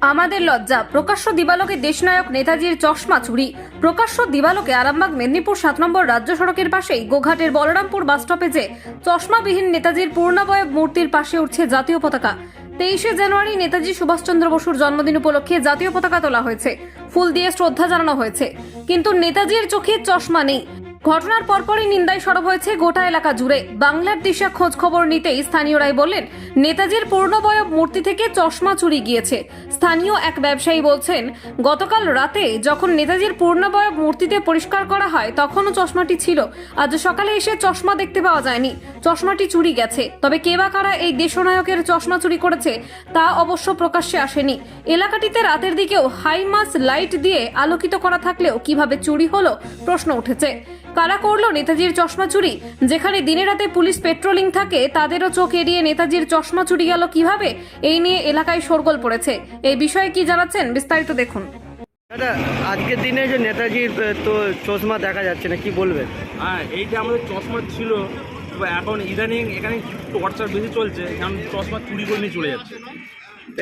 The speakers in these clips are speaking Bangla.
আমাদের লজ্জা, প্রকাশ্য দিবালোকে দেশনায়ক নেতাজির চশমা চুরি। প্রকাশ্য দিবালোকে আরামবাগ মেদিনীপুর 7 নম্বর রাজ্য সড়কের পাশেই গোঘাটের বলরামপুর বাসস্টপে যে চশমাবিহীন নেতাজির পূর্ণাবয়ব মূর্তির পাশে উঠছে জাতীয় পতাকা। 23শে জানুয়ারি নেতাজি সুভাষচন্দ্র বসুর জন্মদিন উপলক্ষে জাতীয় পতাকা তোলা হয়েছে, ফুল দিয়ে শ্রদ্ধা জানানো হয়েছে, কিন্তু নেতাজির চোখে চশমা নেই। ঘটনার পরপরই নিন্দায় সরব হয়েছে গোটা এলাকা জুড়ে। বাংলার দিশা খোঁজ খবর নিতেই স্থানীয়রাই বললেন, নেতাজির পূর্ণবয়ব মূর্তি থেকে চশমা চুরি গিয়েছে। স্থানীয় এক ব্যবসায়ী বলছেন, গতকাল রাতে যখন নেতাজির পূর্ণবয়ব মূর্তিতে পরিষ্কার করা হয় তখনও চশমাটি ছিল। আজ সকালে এসে চশমা দেখতে পাওয়া যায়নি, চশমাটি চুরি গেছে। তবে কে বা কারা এই দেশনায়কের চশমা চুরি করেছে তা অবশ্য প্রকাশ্যে আসেনি। এলাকাটিতে রাতের দিকেও হাইমাস লাইট দিয়ে আলোকিত করা থাকলেও কিভাবে চুরি হলো প্রশ্ন উঠেছে। কারা করলো নেতাজির চশমা চুরি? যেখানে দিনে রাতে পুলিশ পেট্রোলিং থাকে, তাদেরও চোখ এড়িয়ে নেতাজির চশমা চুরি গেল কিভাবে? এই নিয়ে এলাকায় শোরগোল পড়েছে। এই বিষয়ে কি জানাচ্ছেন বিস্তারিত দেখুন। দাদা, আজকের দিনে যে নেতাজির তো চশমা দেখা যাচ্ছে না, কি বলবেন? হ্যাঁ, এইটা আমাদের চশমা ছিল, তবে এখন ইদানিং এখানে টর্চার বেশি চলছে, কারণ চশমা চুরি করে নিয়ে চলে যাচ্ছে।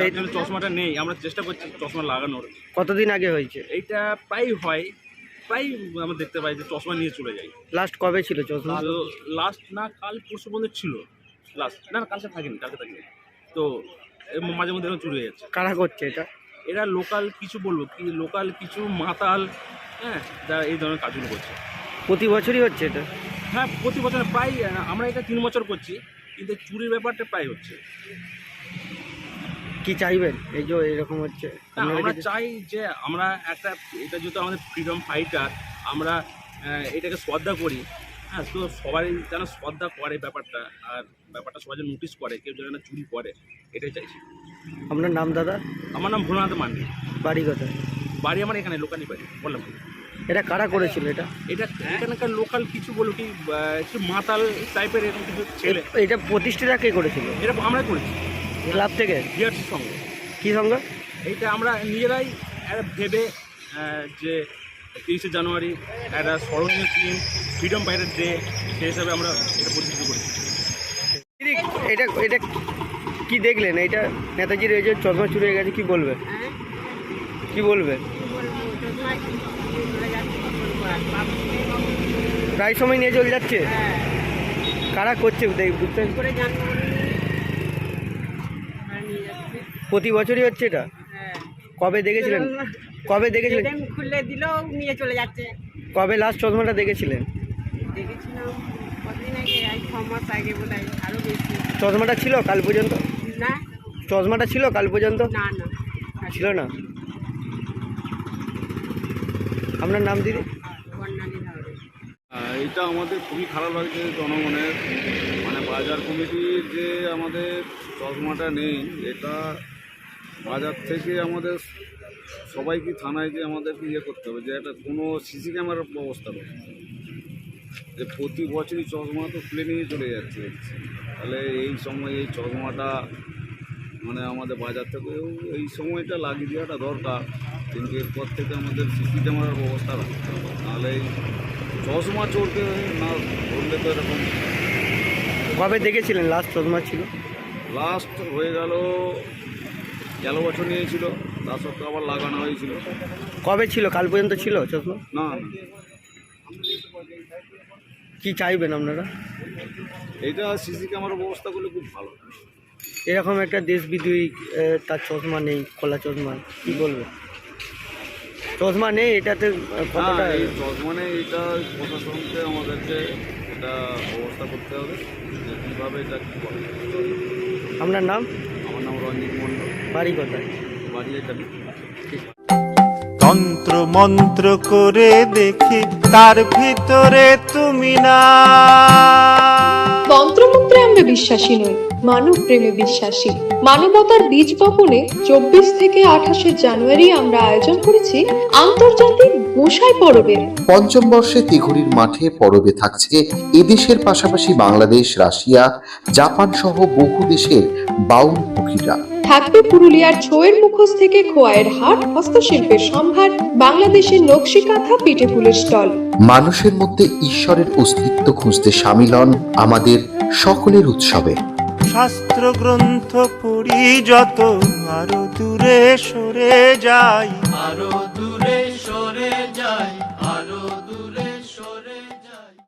এই জন্য চশমাটা নেই, আমরা চেষ্টা করছি চশমা লাগানোর। কতদিন আগে হয়েছে এইটা প্রায় আমরা দেখতে পাই যে চশমা নিয়ে চলে যায়। লাস্ট কবে ছিল চশমা? লাস্ট না কাল পরশু পর্যন্ত ছিল, লাস্ট না কালকে থাকিনি, তো মাঝে মধ্যে চুরি হয়ে যাচ্ছে। কারা করছে এটা? এরা লোকাল কিছু বলবো কি, লোকাল কিছু মাতাল, হ্যাঁ, যারা এই ধরনের কাজগুলো করছে। প্রতি বছরই হচ্ছে এটা? হ্যাঁ, প্রতি বছর প্রায়, আমরা এটা 3 বছর করছি, কিন্তু চুরির ব্যাপারটা প্রায় হচ্ছে। কি চাইবেন এই যে এরকম হচ্ছে? আমরা চাই যে আমরা এটা যেহেতু আমাদের ফ্রিডম ফাইটার, আমরা এটাকে শ্রদ্ধা করি, হ্যাঁ, তো সবাই যেন শ্রদ্ধা করে ব্যাপারটা, আর ব্যাপারটা সবাই যেন নোটিস করে, কেউ যেন চুরি করে, এটাই চাইছি। আপনার নাম দাদা? আমার নাম ভোলানাথ মান্ডি। বাড়ি কোথায়? বাড়ি আমার এখানে লোকালি বাড়ি, বললাম। এটা কারা করেছিল এটা? এখানকার লোকাল কিছু বলো কি, একটু মাতাল টাইপের এরকম কিছু ছেলে। এটা প্রতিষ্ঠাটা কে করেছিল? এটা আমরা করেছি ক্লাব থেকে? ডিআরসির সঙ্গে। কি সঙ্গে? এইটা আমরা নিজেরাই একটা ভেবে যে 23শে জানুয়ারি একটা স্মরণীয় দিন, ফ্রিডম ফাইটার ডে, সেই হিসাবে আমরা এটা প্রতিষ্ঠিত করেছি। এটা এটা কি দেখলেন? এটা নেতাজির এই যে চশমা চুরি হয়ে গেছে, কি বলবেন? কি বলবেন? প্রায় সময় নিয়ে চলে যাচ্ছে। কারা করছে বুঝতে? প্রতি বছরই হচ্ছে এটা? কবে দেখেছিলেন? খুলে দিলেও নিয়ে চলে যাচ্ছে। কবে লাস্ট চশমাটা দেখেছিলেন? দেখেছিলাম কতদিন আগে, 6 মাস আগে বোধ হয়, আরো বেশি। চশমাটা ছিল কাল পর্যন্ত? না, চশমাটা ছিল কাল পর্যন্ত? না না, ছিল না। আপনার নাম দিদি? বর্ণালী ধারে। এটা আমাদের খুবই খারাপ লাগছে জনগণের, মানে বাজার কমিটির যে আমাদের চশমাটা নেই, এটা বাজার থেকে আমাদের সবাইকে থানায় যে আমাদেরকে করতে হবে, যে একটা কোনো সিসি ক্যামেরার ব্যবস্থা নেই, যে প্রতি বছরই চশমা তো খুলে নিয়ে চলে যাচ্ছে। তাহলে এই সময় এই চশমাটা মানে আমাদের বাজার থেকেও এই সময়টা লাগিয়ে দেওয়াটা দরকার, কিন্তু এরপর থেকে আমাদের সিসি ক্যামেরার ব্যবস্থা রাখতে হবে, নাহলে এই চশমা চোরকে না ধরলে তো এরকম। কবে দেখেছিলেন লাস্ট চশমা ছিল? লাস্ট হয়ে গেল বছর নিয়েছিল, তার সত্ত্বেও আবার লাগানো হয়েছিল। কবে ছিল? কাল পর্যন্ত ছিল চশমা? না, কি চাইবেন আপনারা? এইটা সিসি ক্যামেরার ব্যবস্থা করলে খুব ভালো। এরকম একটা দেশবিদ্রোহী তার চশমা নেই, খোলা চশমা, কি বলবো? চশমা নেই, এটাতে কতটা? এই চশমা নেই, এটা প্রশাসনকে আমাদেরকে এটা ব্যবস্থা করতে হবে, যে কীভাবে এটা কী করে। আপনার নাম? আমার নাম রঞ্জিত মণ্ডল। বাড়ি কোথায়? বাড়ি এটা। তন্ত্র মন্ত্র করে দেখি তার ভিতরে তুমি না। তন্ত্রমন্ত্রে আমরা বিশ্বাসী নই, মানব প্রেমে বিশ্বাসী। মানবতার বীজ বপনে 24 থেকে 28 জানুয়ারি আমরা আয়োজন করেছি আন্তর্জাতিক গোসাই পরবের। পঞ্চম বর্ষে তিঘুরির মাঠে পরবে থাকছে এদেশের পাশাপাশি বাংলাদেশ, রাশিয়া, জাপান সহ বহু দেশের বাউল পুকিরা। থাকবে পুরুলিয়ার ছোয়ের মুখোশ থেকে খোয়াইয়ের হাট, হস্তশিল্পের সম্ভার, বাংলাদেশের নকশি কাঁথা, পিঠে ফুলের স্টল। মানুষের মধ্যে ঈশ্বরের অস্তিত্ব খুঁজতে সামিল হন আমাদের সকলের উৎসবে। শাস্ত্র গ্রন্থ পড়ি যত আরো দূরে সরে যাই, আরো দূরে